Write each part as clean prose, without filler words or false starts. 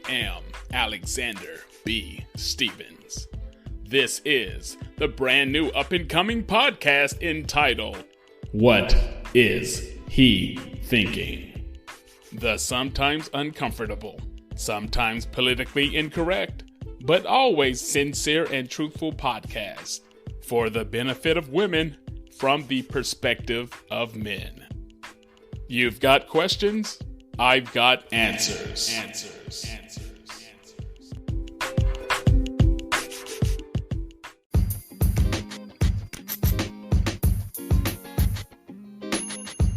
am Alexander B. Stevens. This is the brand new up-and-coming podcast entitled, What Is He Thinking? The sometimes uncomfortable, sometimes politically incorrect, but always sincere and truthful podcast for the benefit of women from the perspective of men. You've got questions? I've got answers.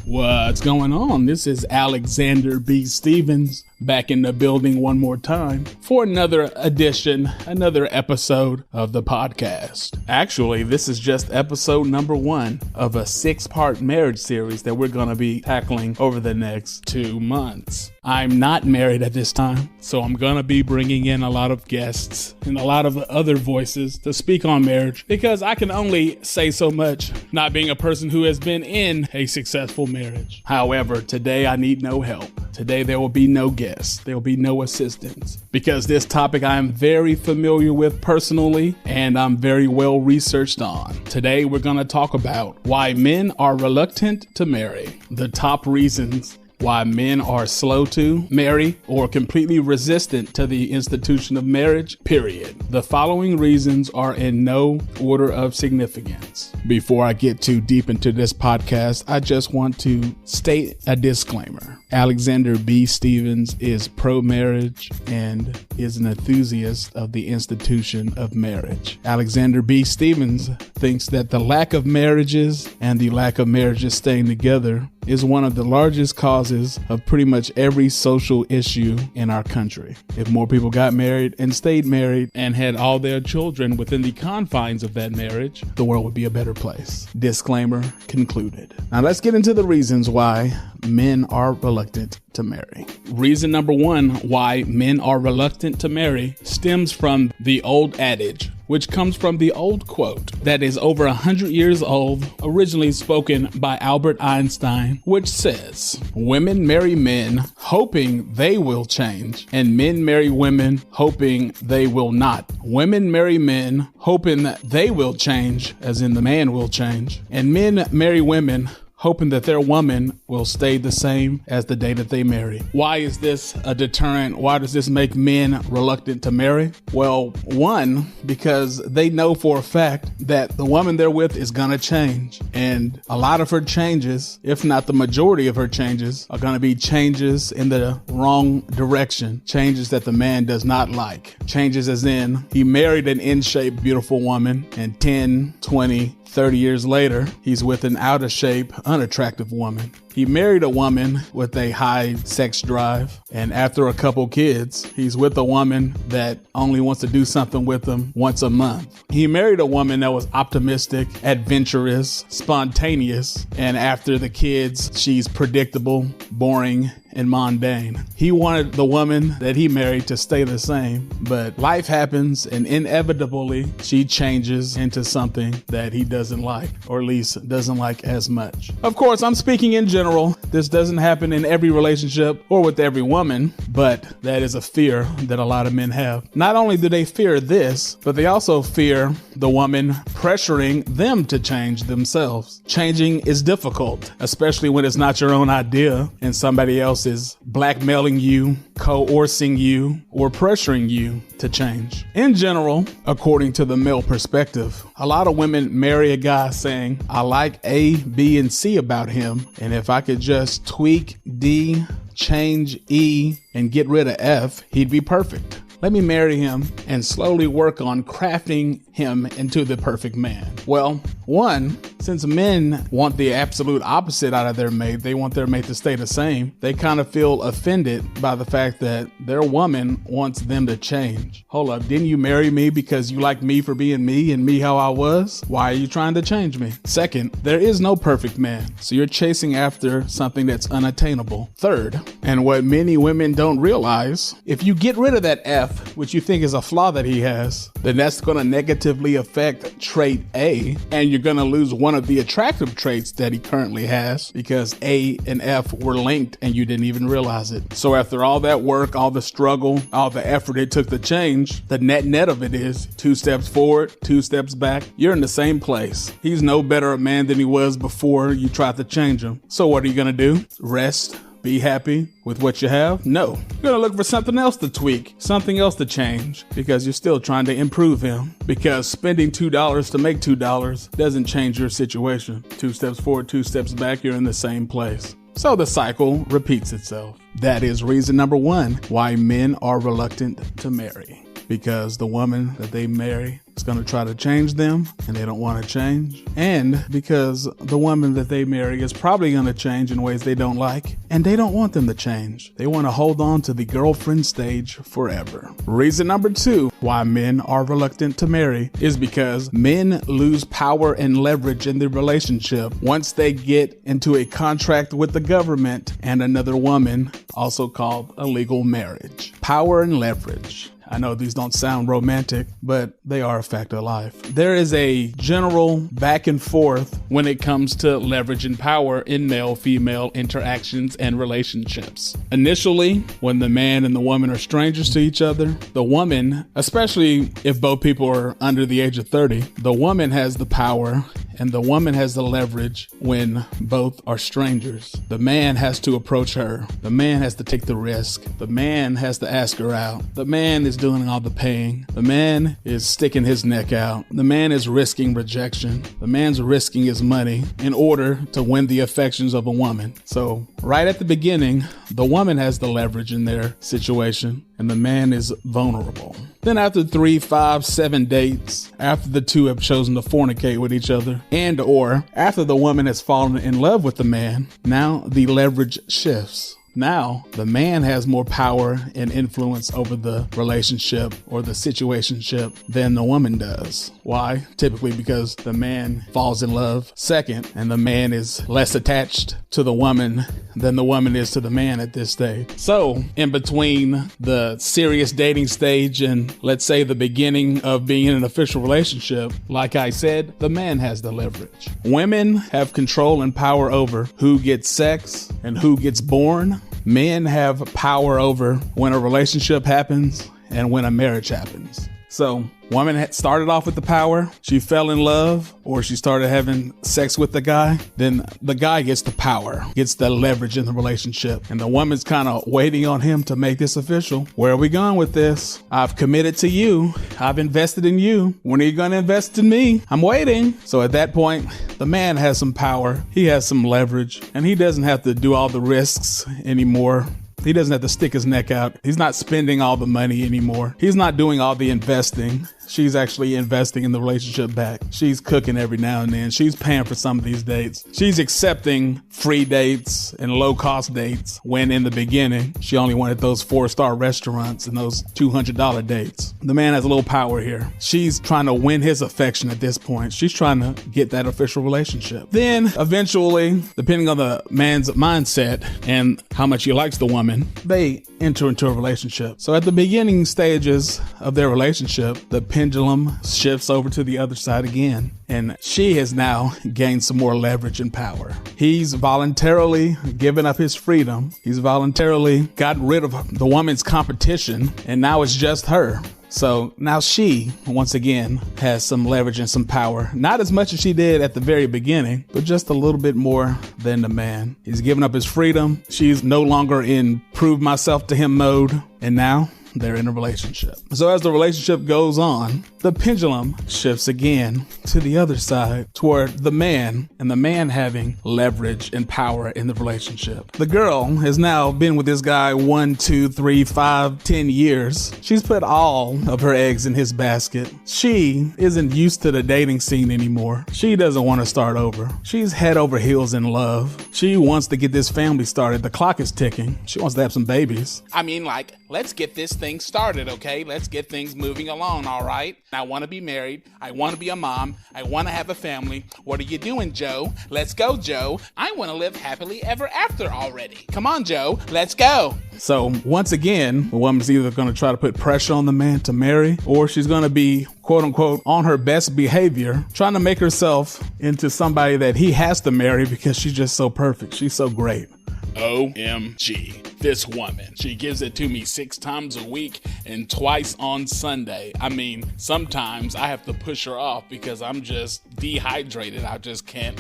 What's going on? This is Alexander B. Stevens back in the building one more time for another edition, another episode of the podcast. Actually, this is just episode number 1 of a 6-part marriage series that we're going to be tackling over the next 2 months. I'm not married at this time, so I'm going to be bringing in a lot of guests and a lot of other voices to speak on marriage because I can only say so much, not being a person who has been in a successful marriage. However, today I need no help. Today there will be no guests. There will be no assistance because this topic I am very familiar with personally and I'm very well researched on. Today we're going to talk about why men are reluctant to marry, the top reasons why men are slow to marry or completely resistant to the institution of marriage, period. The following reasons are in no order of significance. Before I get too deep into this podcast, I just want to state a disclaimer. Alexander B. Stevens is pro-marriage and is an enthusiast of the institution of marriage. Alexander B. Stevens thinks that the lack of marriages and the lack of marriages staying together is one of the largest causes of pretty much every social issue in our country. If more people got married and stayed married and had all their children within the confines of that marriage, the world would be a better place. Disclaimer concluded. Now let's get into the reasons why men are reluctant to marry. Reason number 1 why men are reluctant to marry stems from the old adage, which comes from the old quote that is over 100 years old, originally spoken by Albert Einstein, which says, "Women marry men hoping they will change, and men marry women hoping they will not. Women marry men hoping that they will change, as in the man will change, and men marry women hoping that their woman will stay the same as the day that they marry." Why is this a deterrent? Why does this make men reluctant to marry? Well, 1, because they know for a fact that the woman they're with is gonna change. And a lot of her changes, if not the majority of her changes, are gonna be changes in the wrong direction. Changes that the man does not like. Changes as in, he married an in-shape, beautiful woman, and 10, 20, 30 years later, he's with an out-of-shape, unattractive woman. He married a woman with a high sex drive, and after a couple kids, he's with a woman that only wants to do something with him once a month. He married a woman that was optimistic, adventurous, spontaneous, and after the kids, she's predictable, boring, and mundane. He wanted the woman that he married to stay the same, but life happens and inevitably she changes into something that he doesn't like, or at least doesn't like as much. Of course, I'm speaking in general. This doesn't happen in every relationship or with every woman, but that is a fear that a lot of men have. Not only do they fear this, but they also fear the woman pressuring them to change themselves. Changing is difficult, especially when it's not your own idea and somebody else is blackmailing you, coercing you, or pressuring you to change. In general, according to the male perspective, a lot of women marry a guy saying, "I like A, B, and C about him, and if I could just tweak D, change E, and get rid of F, he'd be perfect. Let me marry him and slowly work on crafting him into the perfect man." Well, 1, since men want the absolute opposite out of their mate, they want their mate to stay the same, they kind of feel offended by the fact that their woman wants them to change. Hold up, didn't you marry me because you like me for being me and me how I was? Why are you trying to change me? 2nd, there is no perfect man, so you're chasing after something that's unattainable. 3rd, and what many women don't realize, if you get rid of that F F, which you think is a flaw that he has, then that's going to negatively affect trait A, and you're going to lose one of the attractive traits that he currently has because A and F were linked and you didn't even realize it. So after all that work, all the struggle, all the effort it took to change, the net of it is 2 steps forward, 2 steps back. You're in the same place. He's no better a man than he was before you tried to change him. So what are you going to do? Rest? Be happy with what you have? No. You're going to look for something else to tweak, something else to change, because you're still trying to improve him. Because spending $2 to make $2 doesn't change your situation. 2 steps forward, 2 steps back, you're in the same place. So the cycle repeats itself. That is reason number 1 why men are reluctant to marry. Because the woman that they marry is going to try to change them and they don't want to change. And because the woman that they marry is probably going to change in ways they don't like and they don't want them to change. They want to hold on to the girlfriend stage forever. Reason number 2 why men are reluctant to marry is because men lose power and leverage in the relationship once they get into a contract with the government and another woman, also called a legal marriage. Power and leverage. I know these don't sound romantic, but they are a fact of life. There is a general back and forth when it comes to leverage and power in male-female interactions and relationships. Initially, when the man and the woman are strangers to each other, the woman, especially if both people are under the age of 30, the woman has the power and the woman has the leverage when both are strangers. The man has to approach her. The man has to take the risk. The man has to ask her out. The man is doing all the paying. The man is sticking his neck out. The man is risking rejection. The man's risking his money in order to win the affections of a woman. So right at the beginning, the woman has the leverage in their situation and the man is vulnerable. Then after 3, 5, 7 dates, after the two have chosen to fornicate with each other, and or after the woman has fallen in love with the man, now the leverage shifts. Now, the man has more power and influence over the relationship or the situationship than the woman does. Why? Typically because the man falls in love second and the man is less attached to the woman than the woman is to the man at this stage. So, in between the serious dating stage and let's say the beginning of being in an official relationship, like I said, the man has the leverage. Women have control and power over who gets sex and who gets born. Men have power over when a relationship happens and when a marriage happens. So, woman had started off with the power, she fell in love, or she started having sex with the guy, then the guy gets the power, gets the leverage in the relationship. And the woman's kind of waiting on him to make this official. Where are we going with this? I've committed to you. I've invested in you. When are you going to invest in me? I'm waiting. So at that point, the man has some power. He has some leverage and he doesn't have to do all the risks anymore. He doesn't have to stick his neck out. He's not spending all the money anymore. He's not doing all the investing. She's actually investing in the relationship back. She's cooking every now and then. She's paying for some of these dates. She's accepting free dates and low-cost dates when in the beginning, she only wanted those 4-star restaurants and those $200 dates. The man has a little power here. She's trying to win his affection at this point. She's trying to get that official relationship. Then eventually, depending on the man's mindset and how much he likes the woman, they enter into a relationship. So at the beginning stages of their relationship, the pendulum shifts over to the other side again, and she has now gained some more leverage and power. He's voluntarily given up his freedom. He's voluntarily gotten rid of the woman's competition, and now it's just her. So now she, once again, has some leverage and some power. Not as much as she did at the very beginning, but just a little bit more than the man. He's given up his freedom. She's no longer in prove myself to him mode. And now they're in a relationship. So as the relationship goes on, the pendulum shifts again to the other side toward the man and the man having leverage and power in the relationship. The girl has now been with this guy 1, 2, 3, 5, 10 years. She's put all of her eggs in his basket. She isn't used to the dating scene anymore. She doesn't want to start over. She's head over heels in love. She wants to get this family started. The clock is ticking. She wants to have some babies. I mean, like, let's get this thing started, okay? Let's get things moving along, all right? I want to be married. I want to be a mom. I want to have a family. What are you doing, Joe? Let's go, Joe. I want to live happily ever after already. Come on, Joe. Let's go. So once again, the woman's either going to try to put pressure on the man to marry, or she's going to be, quote unquote, on her best behavior, trying to make herself into somebody that he has to marry because she's just so perfect. She's so great. OMG. This woman, she gives it to me 6 times a week and twice on Sunday. I mean, sometimes I have to push her off because I'm just dehydrated. I just can't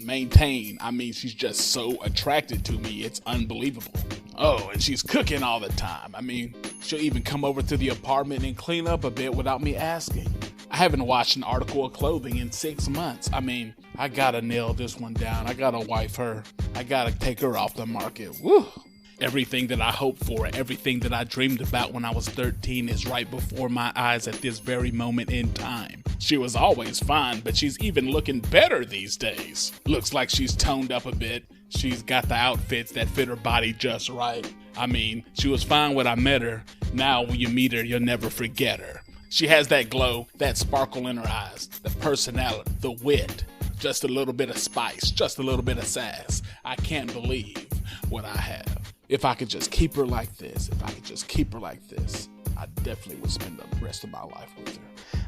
maintain. I mean, she's just so attracted to me. It's unbelievable. Oh, and she's cooking all the time. I mean, she'll even come over to the apartment and clean up a bit without me asking. I haven't washed an article of clothing in 6 months. I mean, I gotta nail this one down. I gotta wife her. I gotta take her off the market. Woo! Everything that I hoped for, everything that I dreamed about when I was 13 is right before my eyes at this very moment in time. She was always fine, but she's even looking better these days. Looks like she's toned up a bit. She's got the outfits that fit her body just right. I mean, she was fine when I met her. Now when you meet her, you'll never forget her. She has that glow, that sparkle in her eyes, the personality, the wit, just a little bit of spice, just a little bit of sass. I can't believe what I have. If I could just keep her like this, I definitely would spend the rest of my life with her.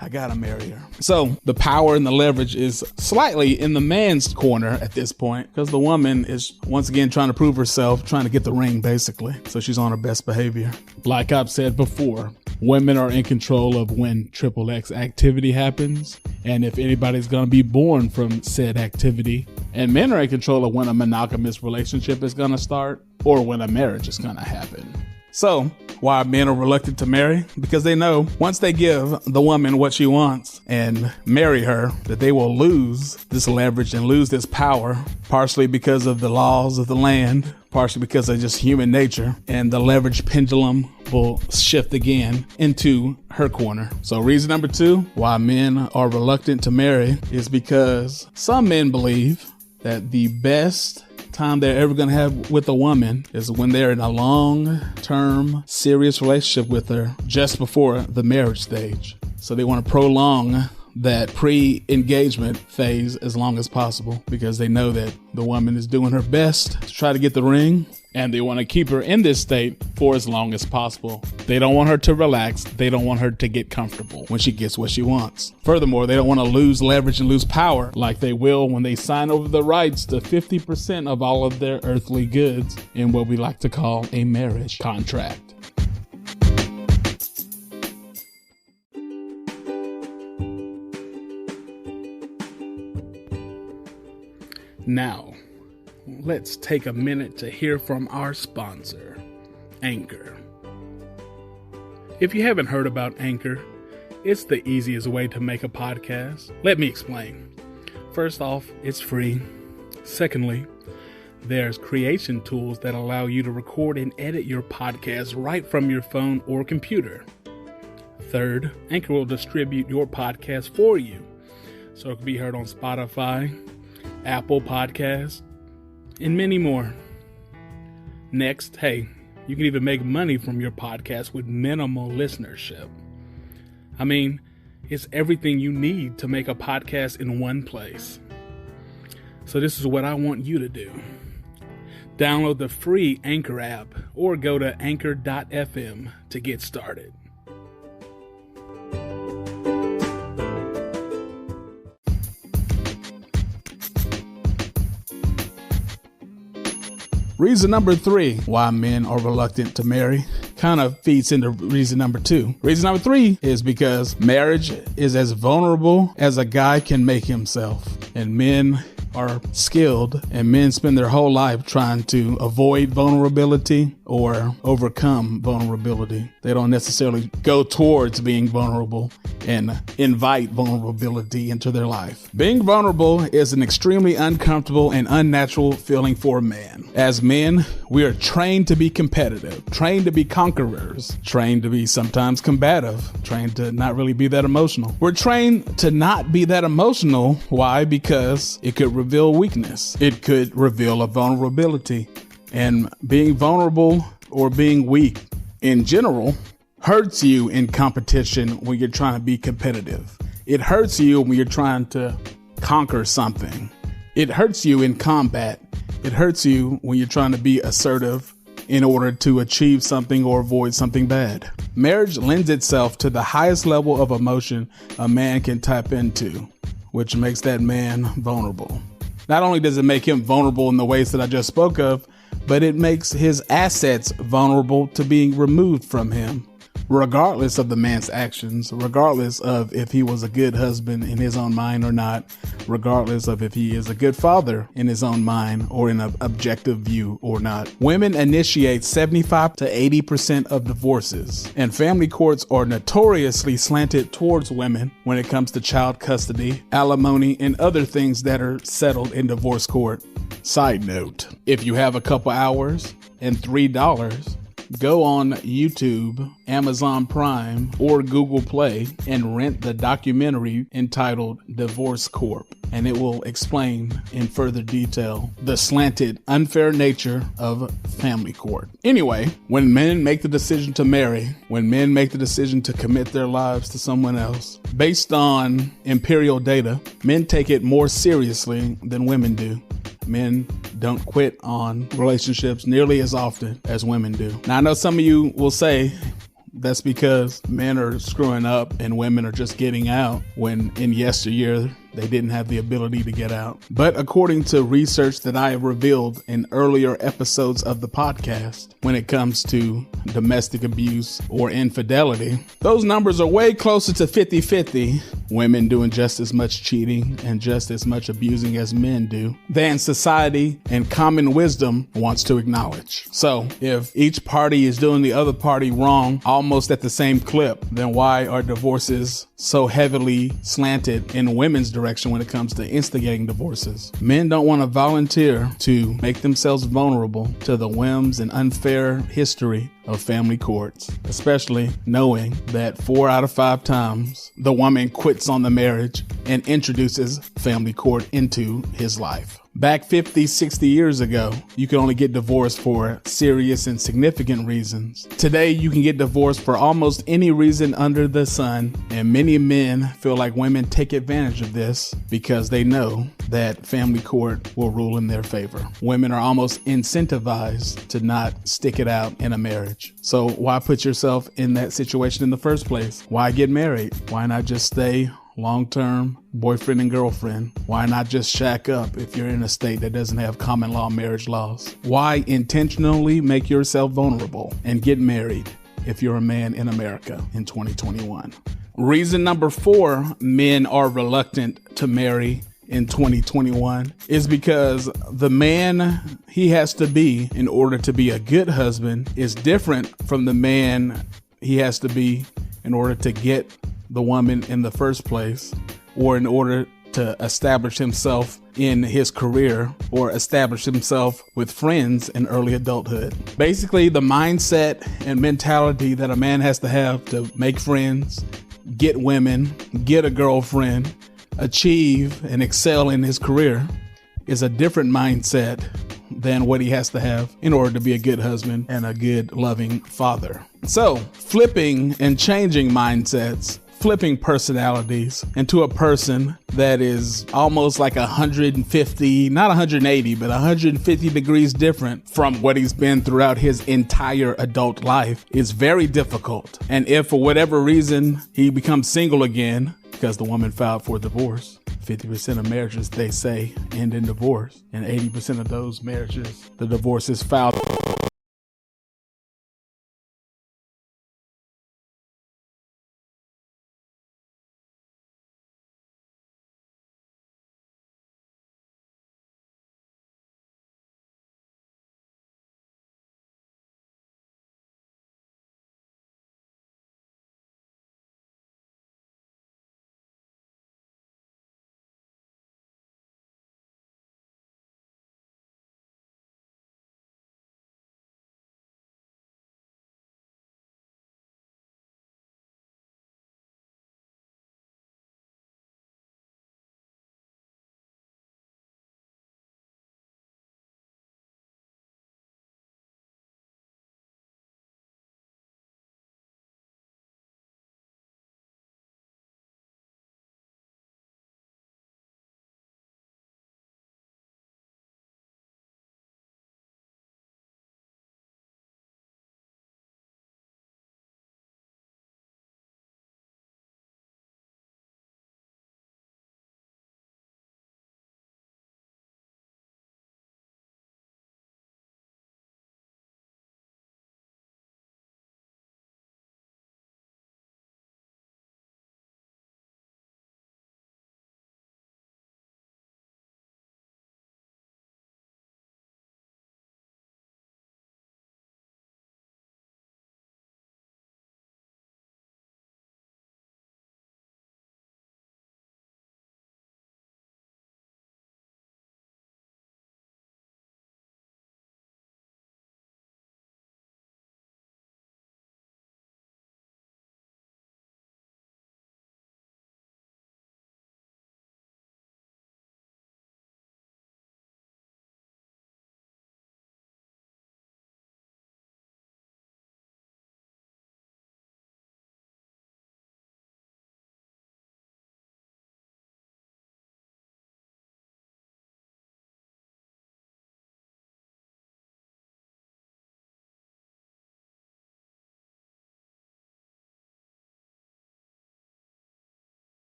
I gotta marry her. So the power and the leverage is slightly in the man's corner at this point, because the woman is once again trying to prove herself, trying to get the ring basically. So she's on her best behavior. Like I've said before, women are in control of when XXX activity happens, and if anybody's gonna be born from said activity. And men are in control of when a monogamous relationship is gonna start or when a marriage is gonna happen. So, why men are reluctant to marry? Because they know once they give the woman what she wants and marry her, that they will lose this leverage and lose this power, partially because of the laws of the land, partially because of just human nature, and the leverage pendulum will shift again into her corner. So reason number 2 why men are reluctant to marry is because some men believe that the best time they're ever going to have with a woman is when they're in a long-term, serious relationship with her just before the marriage stage. So they want to prolong that pre-engagement phase as long as possible because they know that the woman is doing her best to try to get the ring, and they want to keep her in this state for as long as possible. They don't want her to relax. They don't want her to get comfortable when she gets what she wants. Furthermore, they don't want to lose leverage and lose power like they will when they sign over the rights to 50% of all of their earthly goods in what we like to call a marriage contract. Now, let's take a minute to hear from our sponsor, Anchor. If you haven't heard about Anchor, it's the easiest way to make a podcast. Let me explain. First off, it's free. Secondly, there's creation tools that allow you to record and edit your podcast right from your phone or computer. Third, Anchor will distribute your podcast for you, so it can be heard on Spotify, Apple Podcasts, and many more. Next, hey, you can even make money from your podcast with minimal listenership. I mean, it's everything you need to make a podcast in one place. So this is what I want you to do. Download the free Anchor app or go to anchor.fm to get started. Reason number 3 why men are reluctant to marry kind of feeds into reason number 2. Reason number 3 is because marriage is as vulnerable as a guy can make himself. And men are skilled, and men spend their whole life trying to avoid vulnerability or overcome vulnerability. They don't necessarily go towards being vulnerable and invite vulnerability into their life. Being vulnerable is an extremely uncomfortable and unnatural feeling for a man. As men, we are trained to be competitive, trained to be conquerors, trained to be sometimes combative, trained to not really be that emotional. We're trained to not be that emotional. Why? Because it could reveal weakness. It could reveal a vulnerability. And being vulnerable or being weak in general hurts you in competition when you're trying to be competitive. It hurts you when you're trying to conquer something. It hurts you in combat. It hurts you when you're trying to be assertive in order to achieve something or avoid something bad. Marriage lends itself to the highest level of emotion a man can tap into, which makes that man vulnerable. Not only does it make him vulnerable in the ways that I just spoke of, but it makes his assets vulnerable to being removed from him, regardless of the man's actions, regardless of if he was a good husband in his own mind or not, regardless of if he is a good father in his own mind or in an objective view or not. Women initiate 75 to 80% of divorces, and family courts are notoriously slanted towards women when it comes to child custody, alimony, and other things that are settled in divorce court. Side note, if you have a couple hours and $3, go on YouTube, Amazon Prime, or Google Play and rent the documentary entitled Divorce Corp. And it will explain in further detail the slanted, unfair nature of family court. Anyway, when men make the decision to marry, when men make the decision to commit their lives to someone else, based on imperial data, men take it more seriously than women do. Men don't quit on relationships nearly as often as women do. Now, I know some of you will say that's because men are screwing up and women are just getting out, when in yesteryear they didn't have the ability to get out. But according to research that I have revealed in earlier episodes of the podcast, when it comes to domestic abuse or infidelity, those numbers are way closer to 50-50, women doing just as much cheating and just as much abusing as men do, than society and common wisdom wants to acknowledge. So if each party is doing the other party wrong almost at the same clip, then why are divorces so heavily slanted in women's direction when it comes to instigating divorces? Men don't want to volunteer to make themselves vulnerable to the whims and unfair history of family courts, especially knowing that 4 out of 5 times the woman quits on the marriage and introduces family court into his life. Back 50, 60 years ago, you could only get divorced for serious and significant reasons. Today, you can get divorced for almost any reason under the sun, and many men feel like women take advantage of this because they know that family court will rule in their favor. Women are almost incentivized to not stick it out in a marriage. So why put yourself in that situation in the first place? Why get married? Why not just stay long-term boyfriend and girlfriend? Why not just shack up if you're in a state that doesn't have common law marriage laws? Why intentionally make yourself vulnerable and get married if you're a man in America in 2021? Reason number 4 men are reluctant to marry in 2021 is because the man he has to be in order to be a good husband is different from the man he has to be in order to get the woman in the first place, or in order to establish himself in his career, or establish himself with friends in early adulthood. Basically, the mindset and mentality that a man has to have to make friends, get women, get a girlfriend, achieve and excel in his career is a different mindset than what he has to have in order to be a good husband and a good loving father. So flipping and changing mindsets, flipping personalities into a person that is almost like 150, not 180, but 150 degrees different from what he's been throughout his entire adult life is very difficult. And if for whatever reason he becomes single again because the woman filed for divorce, 50% of marriages, they say, end in divorce. And 80% of those marriages, the divorce is filed